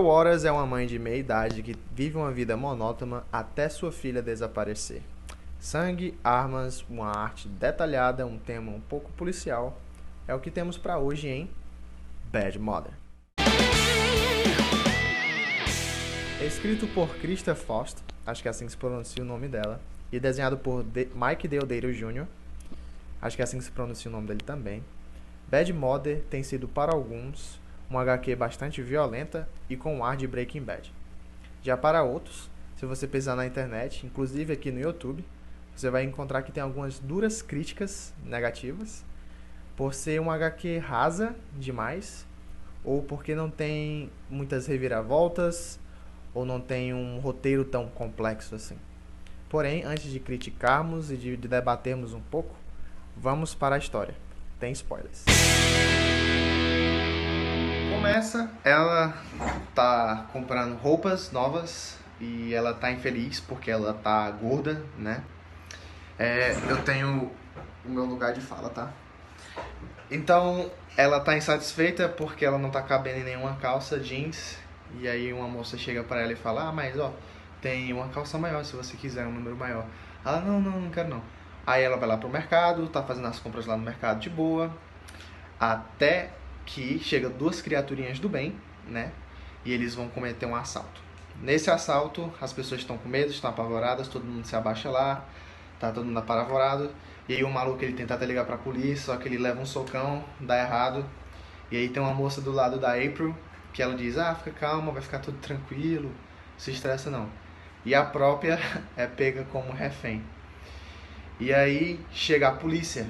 Waters é uma mãe de meia idade que vive uma vida monótona até sua filha desaparecer. Sangue, armas, uma arte detalhada, um tema um pouco policial é o que temos para hoje em Bad Mother. Escrito por Krista Faust, acho que é assim que se pronuncia o nome dela, e desenhado por Mike Deodato Jr., acho que é assim que se pronuncia o nome dele também. Bad Mother tem sido para alguns uma HQ bastante violenta e com um ar de Breaking Bad. Já para outros, se você pesquisar na internet, inclusive aqui no YouTube, você vai encontrar que tem algumas duras críticas negativas por ser uma HQ rasa demais, ou porque não tem muitas reviravoltas, ou não tem um roteiro tão complexo assim. Porém, antes de criticarmos e de debatermos um pouco, vamos para a história. Tem spoilers. Começa, ela tá comprando roupas novas e ela tá infeliz porque ela tá gorda, né? Eu tenho o meu lugar de fala, tá? Então, ela tá insatisfeita porque ela não tá cabendo em nenhuma calça jeans. E aí uma moça chega pra ela e fala: mas ó, tem uma calça maior se você quiser, um número maior. Ela: não quero não. Aí ela vai lá pro mercado, tá fazendo as compras lá no mercado de boa. Até que chega duas criaturinhas do bem, né? E eles vão cometer um assalto. Nesse assalto, as pessoas estão com medo, estão apavoradas, todo mundo se abaixa lá, tá todo mundo apavorado. E aí o maluco, ele tenta até ligar pra polícia, só que ele leva um socão, dá errado. E aí tem uma moça do lado da April, que ela diz: fica calma, vai ficar tudo tranquilo, não se estressa não. E a própria é pega como refém. E aí chega a polícia.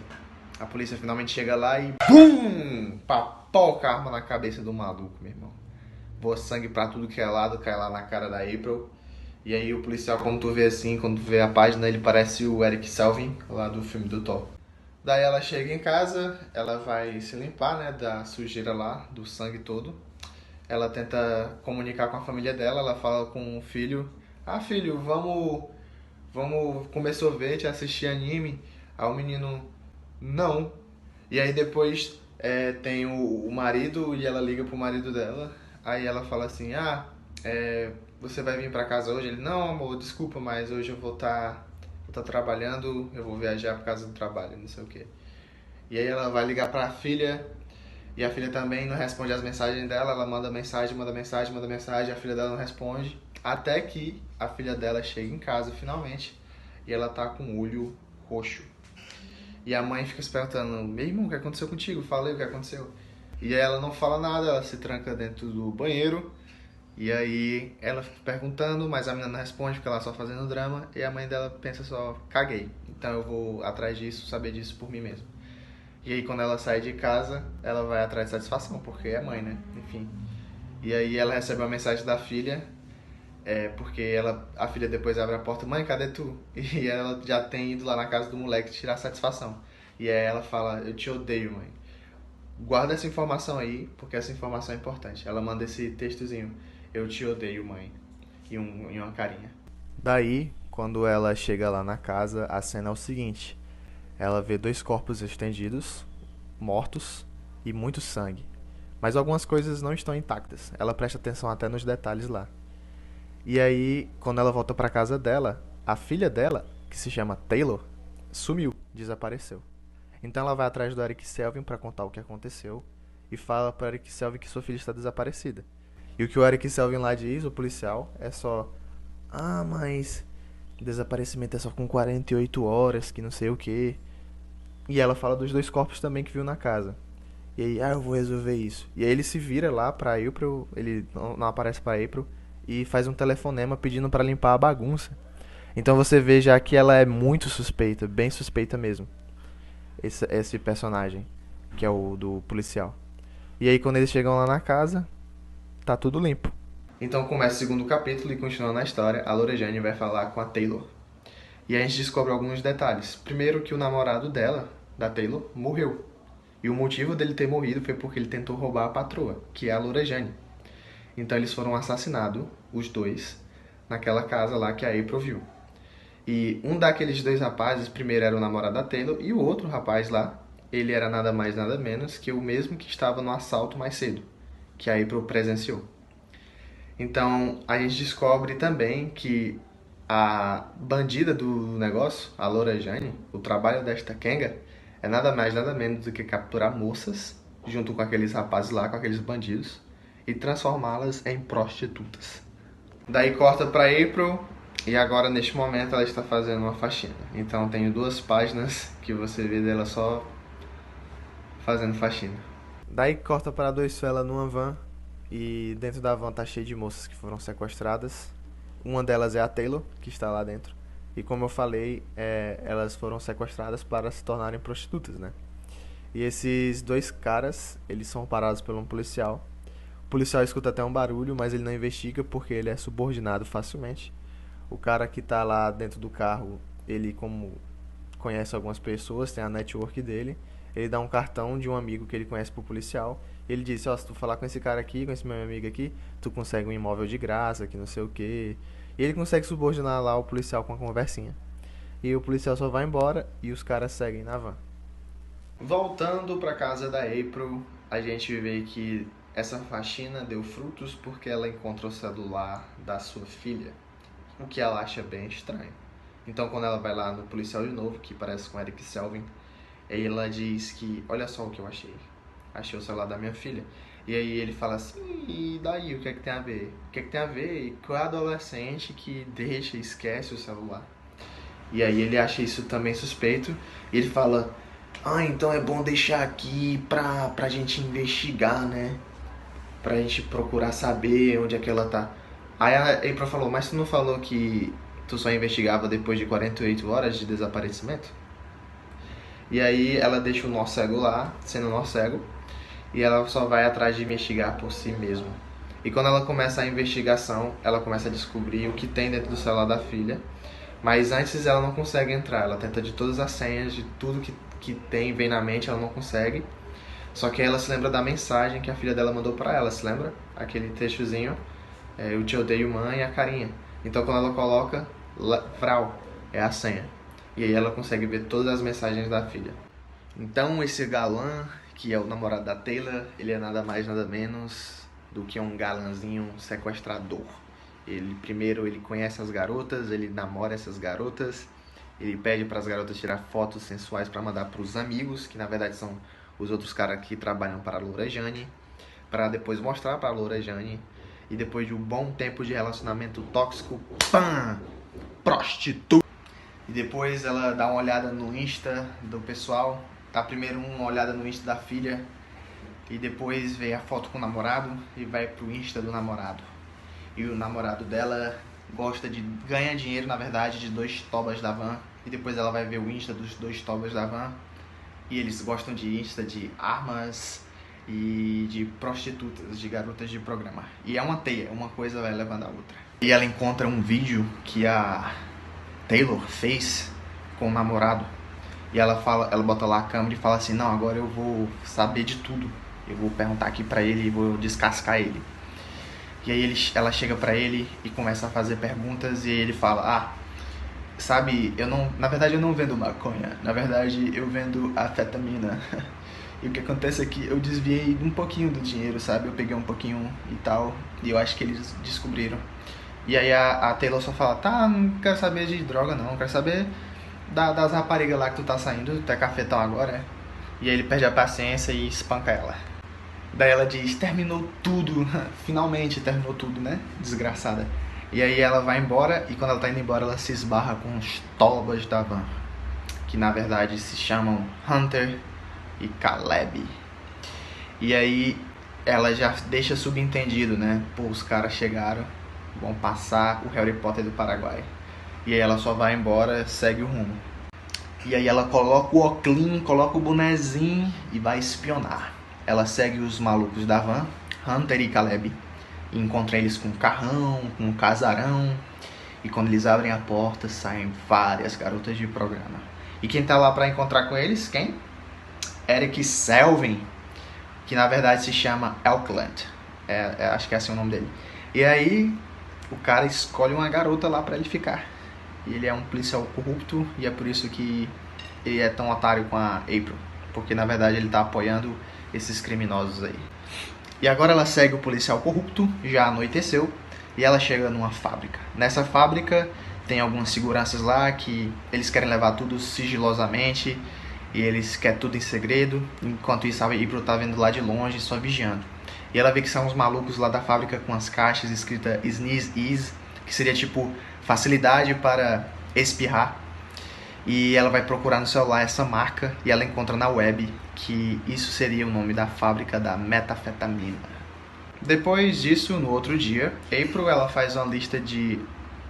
A polícia finalmente chega lá e BUM! Papoca a arma na cabeça do maluco, meu irmão. Voa sangue pra tudo que é lado, cai lá na cara da April. E aí o policial, quando tu vê assim, quando tu vê a página, ele parece o Eric Selvin, lá do filme do Thor. Daí ela chega em casa, ela vai se limpar, né, da sujeira lá, do sangue todo. Ela tenta comunicar com a família dela, ela fala com o filho: filho, vamos comer sorvete, assistir anime. Aí o menino: não. E aí depois tem o marido e ela liga pro marido dela. Aí ela fala assim: você vai vir pra casa hoje? Ele: não, amor, desculpa, mas hoje eu vou tá trabalhando, eu vou viajar por causa do trabalho, não sei o que. E aí ela vai ligar pra filha, e a filha também não responde as mensagens dela. Ela manda mensagem, a filha dela não responde. Até que a filha dela chega em casa finalmente, e ela tá com o olho roxo. E a mãe fica se perguntando: meu irmão, o que aconteceu contigo? Fala aí o que aconteceu. E aí ela não fala nada, ela se tranca dentro do banheiro. E aí ela fica perguntando, mas a menina não responde porque ela só fazendo drama. E a mãe dela pensa só: caguei, então eu vou atrás disso, saber disso por mim mesmo. E aí quando ela sai de casa, ela vai atrás de satisfação, porque é mãe, né? Enfim. E aí ela recebe uma mensagem da filha, porque a filha depois abre a porta: mãe, cadê tu? E ela já tem ido lá na casa do moleque tirar satisfação. E aí ela fala: eu te odeio, mãe. Guarda essa informação aí, porque essa informação é importante. Ela manda esse textozinho: eu te odeio, mãe. E uma carinha. Daí, quando ela chega lá na casa, a cena é o seguinte: ela vê dois corpos estendidos, mortos, e muito sangue. Mas algumas coisas não estão intactas. Ela presta atenção até nos detalhes lá. E aí, quando ela volta pra casa dela, a filha dela, que se chama Taylor, sumiu, desapareceu. Então ela vai atrás do Eric Selvin pra contar o que aconteceu e fala para Eric Selvin que sua filha está desaparecida. E o que o Eric Selvin lá diz, o policial, é só: mas desaparecimento é só com 48 horas, que não sei o que. E ela fala dos dois corpos também que viu na casa. E aí: eu vou resolver isso. E aí ele se vira lá pra April, ele não aparece pra April, e faz um telefonema pedindo pra limpar a bagunça. Então você vê já que ela é muito suspeita, bem suspeita mesmo. Esse personagem, que é o do policial. E aí quando eles chegam lá na casa, tá tudo limpo. Então começa o segundo capítulo e, continuando a história, a Lorejane vai falar com a Taylor. E a gente descobre alguns detalhes. Primeiro, que o namorado dela, da Taylor, morreu. E o motivo dele ter morrido foi porque ele tentou roubar a patroa, que é a Lorejane. Então eles foram assassinados, os dois, naquela casa lá que a April viu. E um daqueles dois rapazes, primeiro era o namorado da Taylor, e o outro rapaz lá, ele era nada mais nada menos que o mesmo que estava no assalto mais cedo, que a April presenciou. Então a gente descobre também que a bandida do negócio, a Loura Jane, o trabalho desta Kenga é nada mais nada menos do que capturar moças junto com aqueles rapazes lá, com aqueles bandidos, e transformá-las em prostitutas. Daí corta pra April e agora neste momento ela está fazendo uma faxina. Então tenho 2 páginas que você vê dela só fazendo faxina. Daí corta para ela numa van e dentro da van tá cheio de moças que foram sequestradas. Uma delas é a Taylor, que está lá dentro. E como eu falei, elas foram sequestradas para se tornarem prostitutas, né? E esses 2 caras, eles são parados por um policial. O policial escuta até um barulho, mas ele não investiga porque ele é subordinado facilmente. O cara que tá lá dentro do carro, ele como conhece algumas pessoas, tem a network dele, ele dá um cartão de um amigo que ele conhece pro policial. Ele disse, ó, se tu falar com esse cara aqui, com esse meu amigo aqui, tu consegue um imóvel de graça, que não sei o que. E ele consegue subordinar lá o policial com uma conversinha. E o policial só vai embora e os caras seguem na van. Voltando pra casa da April, a gente vê que essa faxina deu frutos porque ela encontra o celular da sua filha, o que ela acha bem estranho. Então quando ela vai lá no policial de novo, que parece com Eric Selvin, ela diz que, olha só o que eu achei. Achei o celular da minha filha. E aí ele fala assim, e daí, o que é que tem a ver? O que é que tem a ver? E qual é adolescente que deixa e esquece o celular? E aí ele acha isso também suspeito. E ele fala, então é bom deixar aqui pra gente investigar, né? Pra gente procurar saber onde é que ela tá. Aí a April falou, mas tu não falou que tu só investigava depois de 48 horas de desaparecimento? E aí ela deixa o nó cego lá, sendo nó cego, e ela só vai atrás de investigar por si mesma. E quando ela começa a investigação, ela começa a descobrir o que tem dentro do celular da filha, mas antes ela não consegue entrar, ela tenta de todas as senhas, de tudo que tem, vem na mente, ela não consegue. Só que ela se lembra da mensagem que a filha dela mandou pra ela, se lembra? Aquele textozinho, eu te odeio mãe, e a carinha. Então quando ela coloca, Vral, é a senha. E aí ela consegue ver todas as mensagens da filha. Então esse galã, que é o namorado da Taylor, ele é nada mais nada menos do que um galãzinho sequestrador. Primeiro ele conhece as garotas, ele namora essas garotas, ele pede para as garotas tirar fotos sensuais para mandar para os amigos, que na verdade são os outros caras que trabalham para a Loura Jane, para depois mostrar para a Loura Jane. E depois de um bom tempo de relacionamento tóxico, pam! Prostituta! E depois ela dá uma olhada no Insta do pessoal. Dá primeiro uma olhada no Insta da filha. E depois vê a foto com o namorado e vai pro Insta do namorado. E o namorado dela ganha dinheiro, na verdade, de 2 tobas da van. E depois ela vai ver o Insta dos 2 tobas da van. E eles gostam de Insta de armas e de prostitutas, de garotas de programa. E é uma teia, uma coisa vai levando a outra. E ela encontra um vídeo que a Taylor fez com o namorado. E ela bota lá a câmera e fala assim, não, agora eu vou saber de tudo. Eu vou perguntar aqui pra ele e vou descascar ele. E aí ela chega pra ele e começa a fazer perguntas e ele fala, sabe, na verdade eu não vendo maconha, na verdade eu vendo afetamina. E o que acontece é que eu desviei um pouquinho do dinheiro, sabe, eu peguei um pouquinho e tal, e eu acho que eles descobriram. E aí a Taylor só fala, não quero saber de droga não, quero saber das raparigas lá que tu tá saindo, tu é cafetão agora, é? E aí ele perde a paciência e espanca ela. Daí ela diz, terminou tudo, finalmente terminou tudo, né, desgraçada. E aí ela vai embora e quando ela tá indo embora ela se esbarra com os tobas da van, que na verdade se chamam Hunter e Caleb. E aí ela já deixa subentendido, né, os caras chegaram, vão passar o Harry Potter do Paraguai. E aí ela só vai embora, segue o rumo. E aí ela coloca o óculos, coloca o bonezinho e vai espionar. Ela segue os malucos da van, Hunter e Caleb, e encontra eles com um carrão, com um casarão. E quando eles abrem a porta, saem várias garotas de programa. E quem tá lá pra encontrar com eles? Quem? Eric Selvin, que na verdade se chama Elkland. Acho que é assim o nome dele. E aí o cara escolhe uma garota lá pra ele ficar. E ele é um policial corrupto e é por isso que ele é tão otário com a April. Porque na verdade ele tá apoiando esses criminosos aí. E agora ela segue o policial corrupto, já anoiteceu. e ela chega numa fábrica. Nessa fábrica tem algumas seguranças lá que eles querem levar tudo sigilosamente e eles querem tudo em segredo. Enquanto isso, a April tá vendo lá de longe, só vigiando. E ela vê que são uns malucos lá da fábrica com as caixas escritas Sneeze Ease, que seria tipo facilidade para espirrar. E ela vai procurar no celular essa marca e ela encontra na web que isso seria o nome da fábrica da metafetamina. Depois disso, no outro dia, April ela faz uma lista de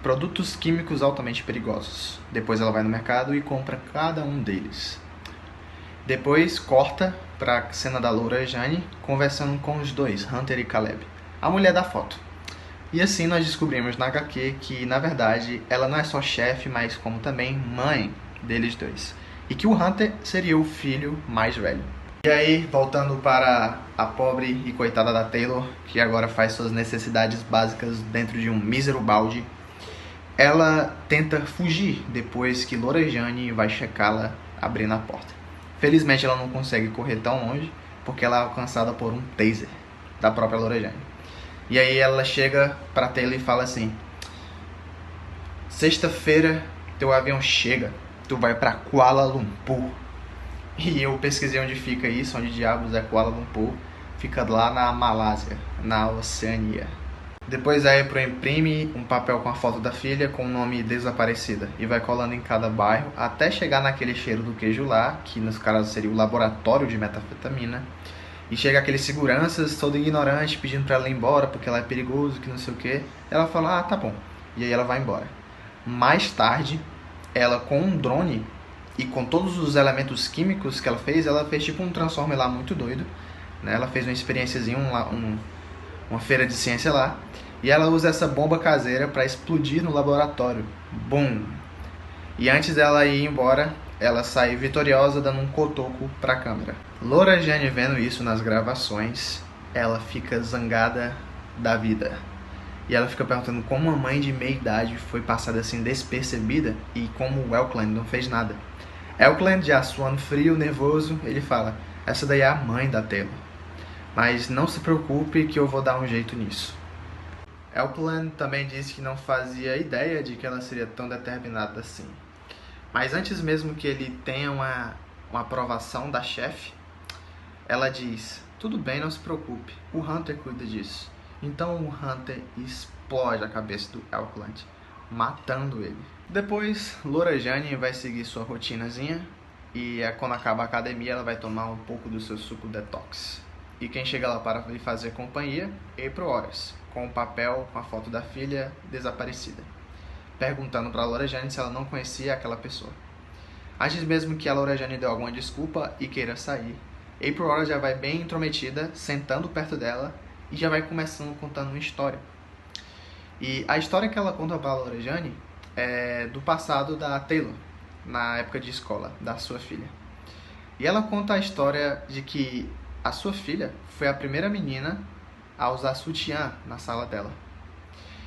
produtos químicos altamente perigosos. Depois ela vai no mercado e compra cada um deles. Depois corta para a cena da Laura Jane conversando com os dois, Hunter e Caleb, a mulher da foto. E assim nós descobrimos na HQ que, na verdade, ela não é só chefe, mas como também mãe deles dois. E que o Hunter seria o filho mais velho. E aí, voltando para a pobre e coitada da Taylor, que agora faz suas necessidades básicas dentro de um mísero balde, ela tenta fugir depois que Laura Jane vai checá-la abrindo a porta. Felizmente ela não consegue correr tão longe, porque ela é alcançada por um taser da própria Laura Jane. E aí ela chega pra Taylor e fala assim: sexta-feira teu avião chega, tu vai pra Kuala Lumpur. E eu pesquisei onde fica isso, onde diabos é Kuala Lumpur. Fica lá na Malásia, na Oceania. Depois a April imprime um papel com a foto da filha com o nome Desaparecida e vai colando em cada bairro até chegar naquele cheiro do queijo lá, que nos casos seria o laboratório de metafetamina. E chega aqueles seguranças, todo ignorante, pedindo pra ela ir embora porque ela é perigoso, que não sei o que. Ela fala, ah, tá bom. E aí ela vai embora. Mais tarde, ela com um drone e com todos os elementos químicos que ela fez tipo um Transformer lá muito doido. Né? Ela fez uma experiênciazinha, uma feira de ciência lá. E ela usa essa bomba caseira para explodir no laboratório. Bum! E antes dela ir embora, ela sai vitoriosa dando um cotoco para a câmera. Laura Jane vendo isso nas gravações, ela fica zangada da vida. E ela fica perguntando como uma mãe de meia idade foi passada assim despercebida e como o Elkland não fez nada. Elkland, já suando frio, nervoso, ele fala, essa daí é a mãe da Taylor. Mas não se preocupe que eu vou dar um jeito nisso. Elkland também disse que não fazia ideia de que ela seria tão determinada assim. Mas antes mesmo que ele tenha uma aprovação da chefe, ela diz, tudo bem, não se preocupe, o Hunter cuida disso. Então o Hunter explode a cabeça do Elkland, matando ele. Depois, Laura Jane vai seguir sua rotinazinha e quando acaba a academia ela vai tomar um pouco do seu suco detox. E quem chega lá para lhe fazer companhia, April Horas, com o papel com a foto da filha desaparecida, perguntando para a Laura Jane se ela não conhecia aquela pessoa. Antes mesmo que a Laura Jane dê alguma desculpa e queira sair, April Horas já vai bem intrometida, sentando perto dela e já vai começando contando uma história. E a história que ela conta para a Laura Jane é do passado da Taylor, na época de escola, da sua filha. E ela conta a história de que a sua filha foi a primeira menina a usar sutiã na sala dela.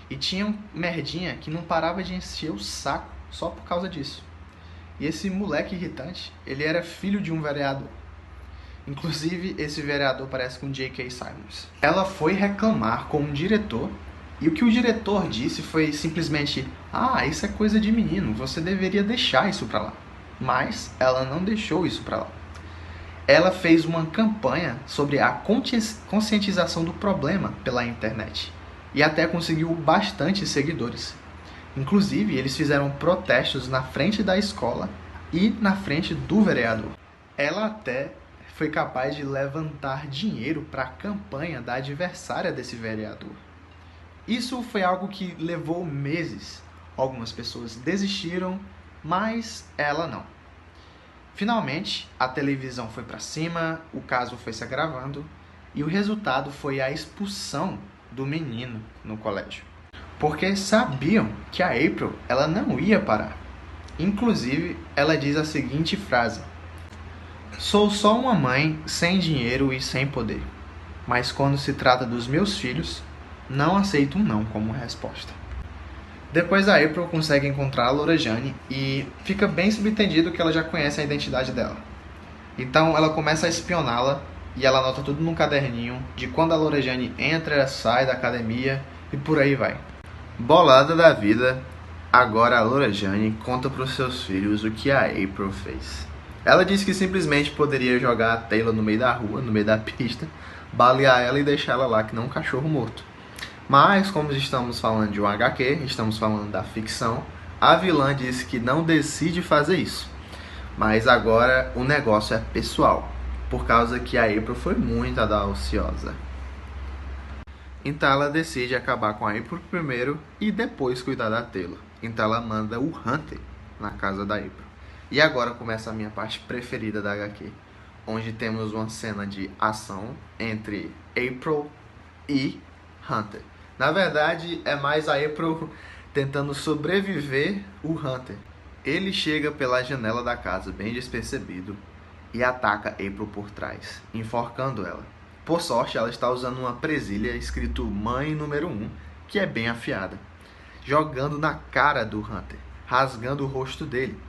E tinha um merdinha que não parava de encher o saco só por causa disso. E esse moleque irritante, ele era filho de um vereador. Inclusive, esse vereador parece com J.K. Simmons. Ela foi reclamar com um diretor, e o que o diretor disse foi simplesmente, ah, isso é coisa de menino, você deveria deixar isso pra lá. Mas ela não deixou isso pra lá. Ela fez uma campanha sobre a conscientização do problema pela internet. E até conseguiu bastante seguidores. Inclusive, eles fizeram protestos na frente da escola e na frente do vereador. Ela até foi capaz de levantar dinheiro para a campanha da adversária desse vereador. Isso foi algo que levou meses. Algumas pessoas desistiram, mas ela não. Finalmente, a televisão foi para cima, o caso foi se agravando e o resultado foi a expulsão do menino no colégio. Porque sabiam que a April ela não ia parar. Inclusive, ela diz a seguinte frase: sou só uma mãe sem dinheiro e sem poder, mas quando se trata dos meus filhos, não aceito um não como resposta. Depois a April consegue encontrar a Laura Jane e fica bem subentendido que ela já conhece a identidade dela. Então ela começa a espioná-la e ela anota tudo num caderninho de quando a Laura Jane entra e sai da academia e por aí vai. Bolada da vida, agora a Loura Jane conta para os seus filhos o que a April fez. Ela disse que simplesmente poderia jogar a Taylor no meio da rua, no meio da pista, balear ela e deixar ela lá que nem um cachorro morto. Mas, como estamos falando de um HQ, estamos falando da ficção, a vilã disse que não decide fazer isso. Mas agora o negócio é pessoal, por causa que a April foi muito audaciosa. Então ela decide acabar com a April primeiro e depois cuidar da Taylor. Então ela manda o Hunter na casa da April. E agora começa a minha parte preferida da HQ, onde temos uma cena de ação entre April e Hunter. Na verdade, é mais a April tentando sobreviver o Hunter. Ele chega pela janela da casa, bem despercebido, e ataca April por trás, enforcando ela. Por sorte, ela está usando uma presilha escrito Mãe número 1, que é bem afiada, jogando na cara do Hunter, rasgando o rosto dele.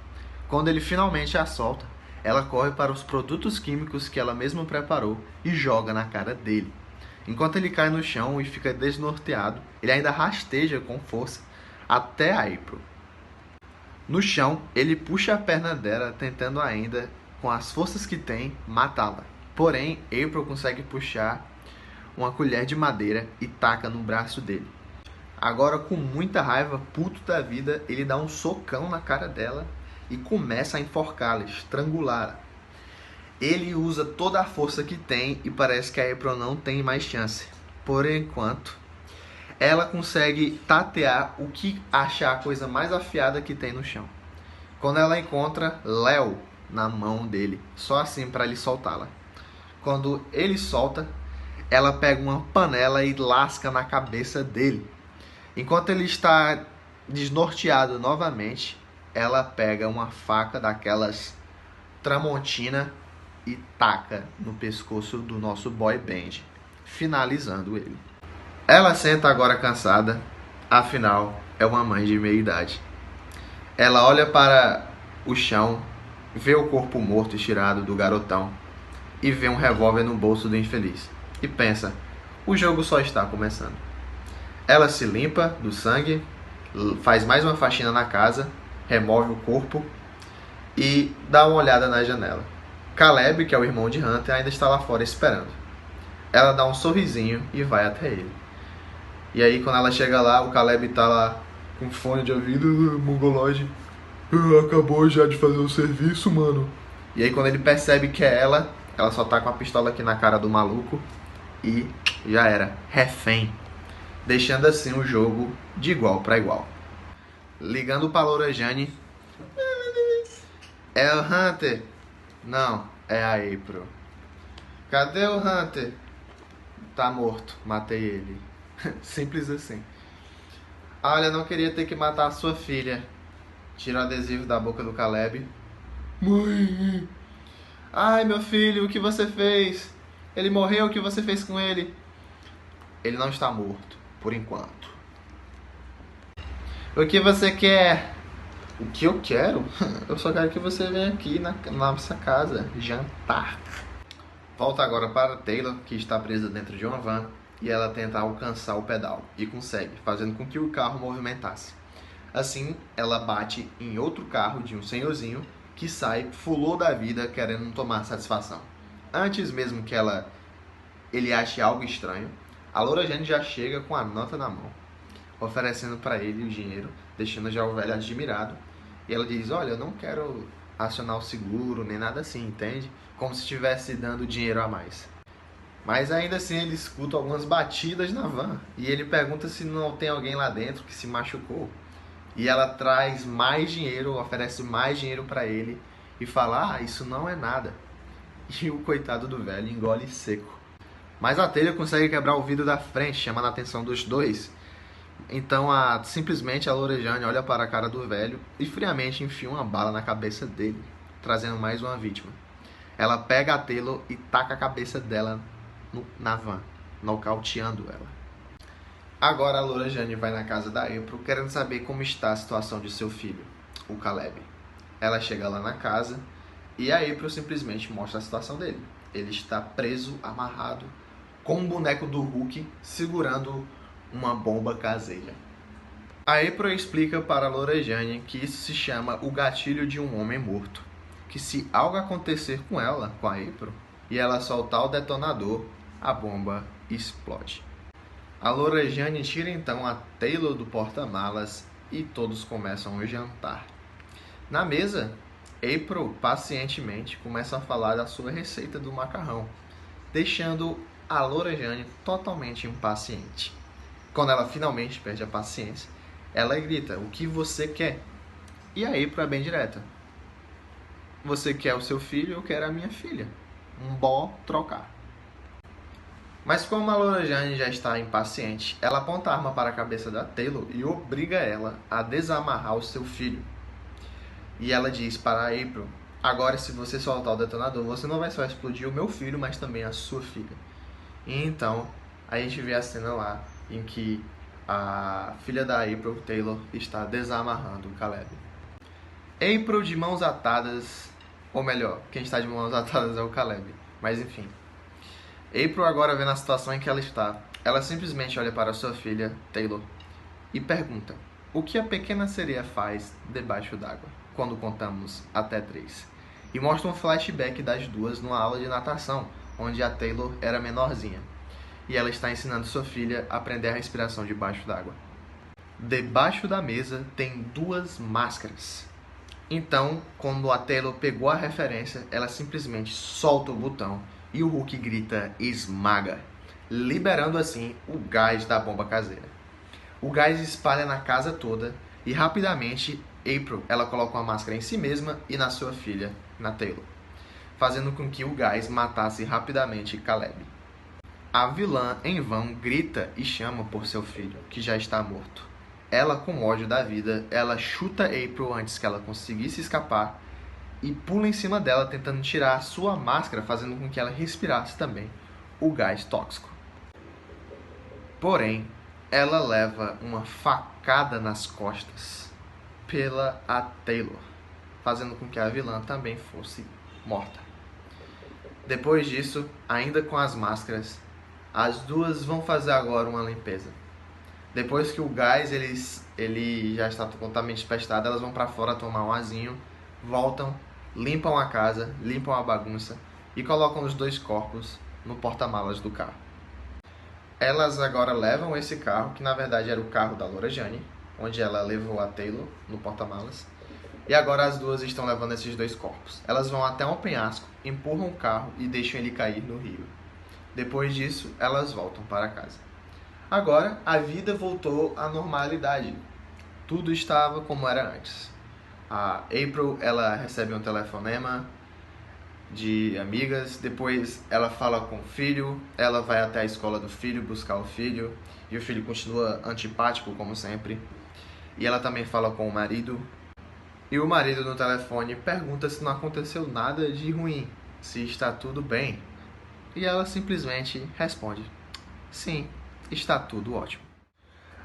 Quando ele finalmente a solta, ela corre para os produtos químicos que ela mesma preparou e joga na cara dele. Enquanto ele cai no chão e fica desnorteado, ele ainda rasteja com força até a April. No chão, ele puxa a perna dela, tentando ainda, com as forças que tem, matá-la. Porém, April consegue puxar uma colher de madeira e taca no braço dele. Agora, com muita raiva, puto da vida, ele dá um socão na cara dela e começa a enforcá-la, estrangulá-la. Ele usa toda a força que tem e parece que a April não tem mais chance. Por enquanto, ela consegue tatear o que achar a coisa mais afiada que tem no chão. Quando ela encontra Léo na mão dele, só assim para ele soltá-la. Quando ele solta, ela pega uma panela e lasca na cabeça dele. Enquanto ele está desnorteado novamente, ela pega uma faca daquelas Tramontina e taca no pescoço do nosso boy band, finalizando ele. Ela senta agora cansada, afinal é uma mãe de meia idade. Ela olha para o chão, vê o corpo morto estirado do garotão e vê um revólver no bolso do infeliz. E pensa, o jogo só está começando. Ela se limpa do sangue, faz mais uma faxina na casa, remove o corpo e dá uma olhada na janela. Caleb, que é o irmão de Hunter, ainda está lá fora esperando. Ela dá um sorrisinho e vai até ele. E aí quando ela chega lá, o Caleb tá lá com fone de ouvido, mongoloide. Acabou já de fazer o serviço, mano. E aí quando ele percebe que é ela só tá com a pistola aqui na cara do maluco e já era, refém. Deixando assim o jogo de igual para igual. Ligando pra Loura Jane. É o Hunter? Não, é a April. Cadê o Hunter? Tá morto, matei ele. Simples assim. Olha, não queria ter que matar a sua filha. Tira o adesivo da boca do Caleb. Mãe! Ai, meu filho, o que você fez? Ele morreu, o que você fez com ele? Ele não está morto, por enquanto. O que você quer? O que eu quero? Eu só quero que você venha aqui na nossa casa jantar. Volta agora para Taylor, que está presa dentro de uma van, e ela tenta alcançar o pedal, e consegue, fazendo com que o carro movimentasse. Assim, ela bate em outro carro de um senhorzinho, que sai fulô da vida querendo tomar satisfação. Antes mesmo que ele ache algo estranho, a Loura Jane já chega com a nota na mão, oferecendo para ele o dinheiro, deixando já o velho admirado. E ela diz, olha, eu não quero acionar o seguro, nem nada assim, entende? Como se estivesse dando dinheiro a mais. Mas ainda assim ele escuta algumas batidas na van. E ele pergunta se não tem alguém lá dentro que se machucou. E ela traz mais dinheiro, oferece mais dinheiro para ele. E fala, isso não é nada. E o coitado do velho engole seco. Mas a telha consegue quebrar o vidro da frente, chamando a atenção dos dois. Então simplesmente a Loura Jane olha para a cara do velho e friamente enfia uma bala na cabeça dele, trazendo mais uma vítima. Ela pega a Taylor e taca a cabeça dela na van, nocauteando ela. Agora a Loura Jane vai na casa da April querendo saber como está a situação de seu filho, o Caleb. Ela chega lá na casa e a April simplesmente mostra a situação dele. Ele está preso, amarrado, com um boneco do Hulk segurando uma bomba caseira. A April explica para a Loura Jane que isso se chama o gatilho de um homem morto. Que se algo acontecer com ela, com a April, e ela soltar o detonador, a bomba explode. A Loura Jane tira então a Taylor do porta-malas e todos começam o jantar. Na mesa, April pacientemente começa a falar da sua receita do macarrão, deixando a Loura Jane totalmente impaciente. Quando ela finalmente perde a paciência, ela grita: "O que você quer?" E a April é bem direta: "Você quer o seu filho, eu quero a minha filha. Um bó trocar." Mas como a Loura Jane já está impaciente, ela aponta a arma para a cabeça da Taylor e obriga ela a desamarrar o seu filho. E ela diz para a April: "Agora, se você soltar o detonador, você não vai só explodir o meu filho, mas também a sua filha." E então, a gente vê a cena lá em que a filha da April, Taylor, está desamarrando o Caleb. April de mãos atadas, ou melhor, quem está de mãos atadas é o Caleb, mas enfim. April agora vê na situação em que ela está. Ela simplesmente olha para sua filha, Taylor, e pergunta: "O que a pequena sereia faz debaixo d'água?" Quando contamos até 3. E mostra um flashback das duas numa aula de natação, onde a Taylor era menorzinha. E ela está ensinando sua filha a aprender a respiração debaixo d'água. Debaixo da mesa tem 2 máscaras. Então, quando a Taylor pegou a referência, ela simplesmente solta o botão e o Hulk grita "esmaga", liberando assim o gás da bomba caseira. O gás espalha na casa toda e rapidamente April ela coloca uma máscara em si mesma e na sua filha, na Taylor, fazendo com que o gás matasse rapidamente Caleb. A vilã, em vão, grita e chama por seu filho, que já está morto. Ela, com ódio da vida, ela chuta April antes que ela conseguisse escapar e pula em cima dela, tentando tirar a sua máscara, fazendo com que ela respirasse também o gás tóxico. Porém, ela leva uma facada nas costas pela a Taylor, fazendo com que a vilã também fosse morta. Depois disso, ainda com as máscaras, as duas vão fazer agora uma limpeza. Depois que o gás ele já está totalmente despestado, elas vão para fora tomar um azinho, voltam, limpam a casa, limpam a bagunça e colocam os 2 corpos no porta-malas do carro. Elas agora levam esse carro, que na verdade era o carro da Loura Jane, onde ela levou a Taylor no porta-malas. E agora as duas estão levando esses 2 corpos. Elas vão até um penhasco, empurram o carro e deixam ele cair no rio. Depois disso, elas voltam para casa. Agora, a vida voltou à normalidade. Tudo estava como era antes. A April, ela recebe um telefonema de amigas, depois ela fala com o filho, ela vai até a escola do filho buscar o filho, e o filho continua antipático como sempre. E ela também fala com o marido, e o marido no telefone pergunta se não aconteceu nada de ruim, se está tudo bem. E ela simplesmente responde: "Sim, está tudo ótimo."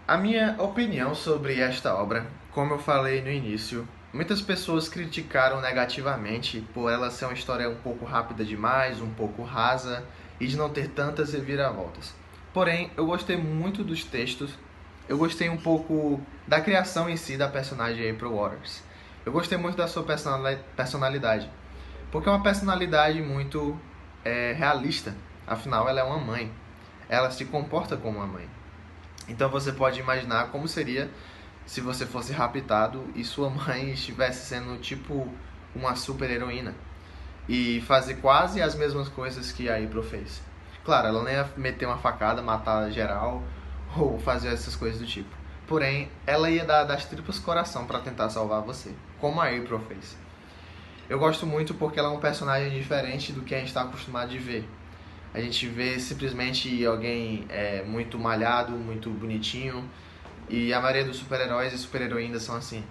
A minha opinião sobre esta obra, como eu falei no início, muitas pessoas criticaram negativamente por ela ser uma história um pouco rápida demais, um pouco rasa e de não ter tantas reviravoltas. Porém, eu gostei muito dos textos, eu gostei um pouco da criação em si da personagem April Waters. Eu gostei muito da sua personalidade, porque é uma personalidade muito realista, afinal ela é uma mãe, ela se comporta como uma mãe. Então você pode imaginar como seria se você fosse raptado e sua mãe estivesse sendo tipo uma super heroína e fazer quase as mesmas coisas que a April fez. Claro, ela não ia meter uma facada, matar geral ou fazer essas coisas do tipo. Porém, ela ia dar das tripas coração para tentar salvar você, como a April fez. Eu gosto muito porque ela é um personagem diferente do que a gente está acostumado de ver. A gente vê simplesmente alguém muito malhado, muito bonitinho, e a maioria dos super-heróis e super-heroínas são assim.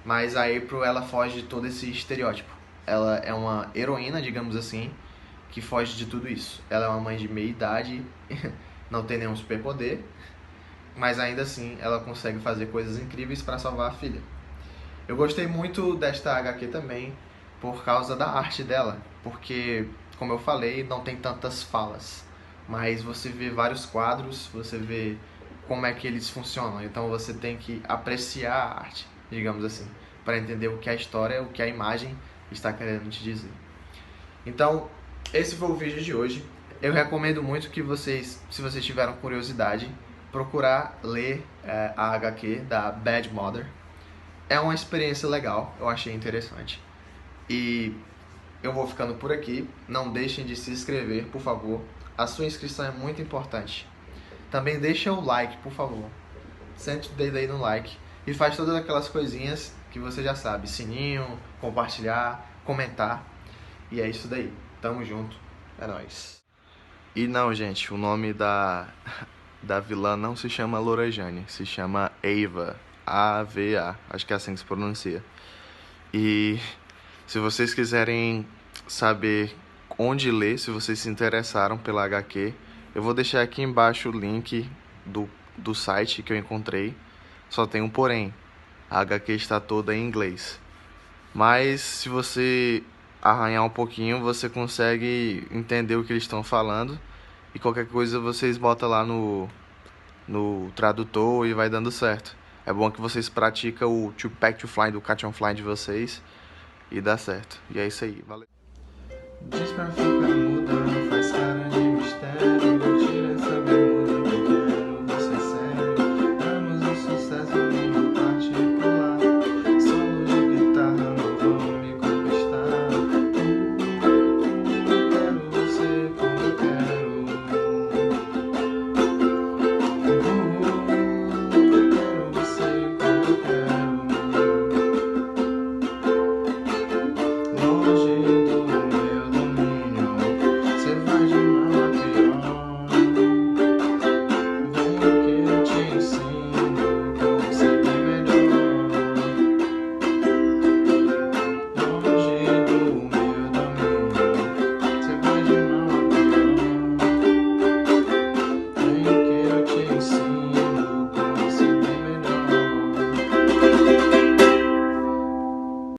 Mas a April, ela foge de todo esse estereótipo. Ela é uma heroína, digamos assim, que foge de tudo isso. Ela é uma mãe de meia idade, não tem nenhum superpoder, mas ainda assim ela consegue fazer coisas incríveis para salvar a filha. Eu gostei muito desta HQ também por causa da arte dela, porque, como eu falei, não tem tantas falas, mas você vê vários quadros, você vê como é que eles funcionam. Então você tem que apreciar a arte, digamos assim, para entender o que a história, o que a imagem está querendo te dizer. Então, esse foi o vídeo de hoje. Eu recomendo muito que vocês, se vocês tiveram curiosidade, procurar ler a HQ da Bad Mother. É uma experiência legal, eu achei interessante. E eu vou ficando por aqui. Não deixem de se inscrever, por favor. A sua inscrição é muito importante. Também deixa o like, por favor. Sente o dedo aí no like. E faz todas aquelas coisinhas que você já sabe. Sininho, compartilhar, comentar. E é isso daí. Tamo junto. É nóis. E não, gente, o nome da vilã não se chama Lorajane. Se chama Ava. A-V-A. Acho que é assim que se pronuncia. E se vocês quiserem saber onde ler, se vocês se interessaram pela HQ, eu vou deixar aqui embaixo o link do site que eu encontrei. Só tem um porém, a HQ está toda em inglês. Mas se você arranhar um pouquinho, você consegue entender o que eles estão falando. E qualquer coisa vocês botam lá no tradutor e vai dando certo. É bom que vocês praticam o To Pack to Fly do Catch on Fly de vocês e dá certo. E é isso aí, valeu. Diz pra ficar muda.